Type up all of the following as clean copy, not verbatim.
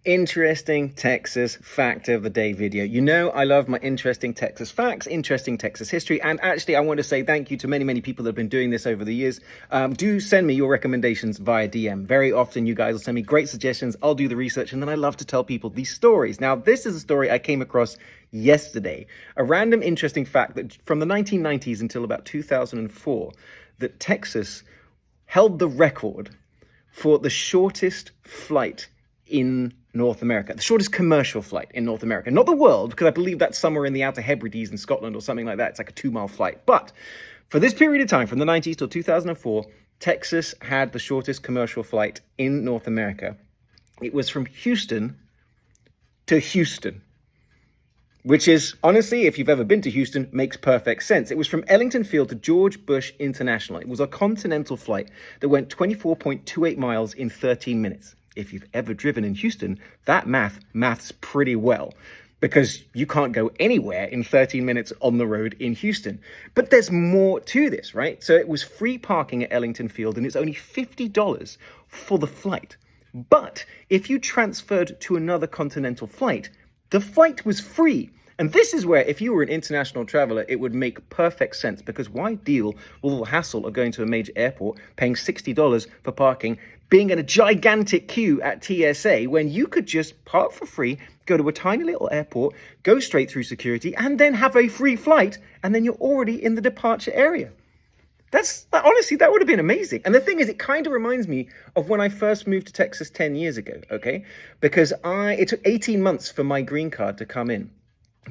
Interesting Texas fact of the day video. You know, I love my interesting Texas facts, interesting Texas history. And actually, I want to say thank you to many people that have been doing this over the years. Do send me your recommendations via DM. Very often, you guys will send me great suggestions. I'll do the research, and then I love to tell people these stories. Now, this is a story I came across yesterday. A random interesting fact that from the 1990s until about 2004, that Texas held the record for the shortest flight in North America, the shortest commercial flight in North America, not the world, because I believe that's somewhere in the Outer Hebrides in Scotland or something like that. It's like a 2-mile flight. But for this period of time, from the 90s till 2004, Texas had the shortest commercial flight in North America. It was from Houston to Houston, which is, honestly, if you've ever been to Houston, makes perfect sense. It was from Ellington Field to George Bush International. It was a continental flight that went 24.28 miles in 13 minutes. If you've ever driven in Houston, that maths pretty well, because you can't go anywhere in 13 minutes on the road in Houston. But there's more to this, right? So it was free parking at Ellington Field, and it's only $50 for the flight. But if you transferred to another continental flight, the flight was free. And this is where, if you were an international traveler, it would make perfect sense, because why deal with the hassle of going to a major airport, paying $60 for parking, being in a gigantic queue at TSA, when you could just park for free, go to a tiny little airport, go straight through security, and then have a free flight, and then you're already in the departure area. Honestly, that would have been amazing. And the thing is, it kind of reminds me of when I first moved to Texas 10 years ago, okay? Because it took 18 months for my green card to come in.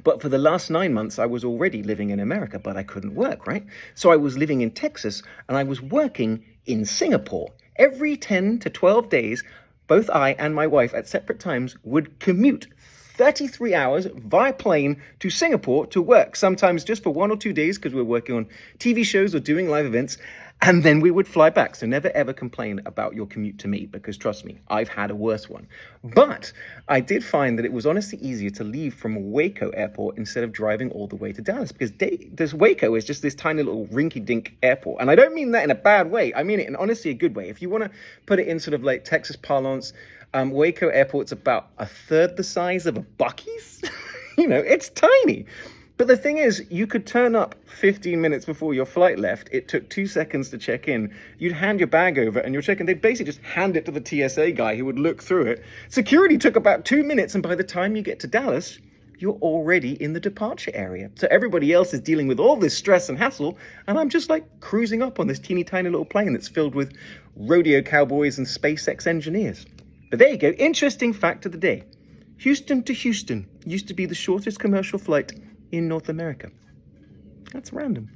But for the last 9 months, I was already living in America, but I couldn't work, right? So I was living in Texas, and I was working in Singapore. Every 10 to 12 days, both I and my wife at separate times would commute 33 hours via plane to Singapore to work, sometimes just for 1 or 2 days because we were working on TV shows or doing live events. And then we would fly back. So never, ever complain about your commute to me, because trust me, I've had a worse one. But I did find that it was honestly easier to leave from Waco Airport instead of driving all the way to Dallas, because this Waco is just this tiny little rinky-dink airport. And I don't mean that in a bad way. I mean it in honestly a good way. If you want to put it in sort of like Texas parlance, Waco Airport's about a third the size of a Buc-ee's. It's tiny. But the thing is, you could turn up 15 minutes before your flight left. It took 2 seconds to check in. You'd hand your bag over and you're checking. They'd basically just hand it to the TSA guy who would look through it. Security took about 2 minutes. And by the time you get to Dallas, you're already in the departure area. So everybody else is dealing with all this stress and hassle. And I'm just like cruising up on this teeny tiny little plane that's filled with rodeo cowboys and SpaceX engineers. But there you go. Interesting fact of the day. Houston to Houston used to be the shortest commercial flight in North America. That's random.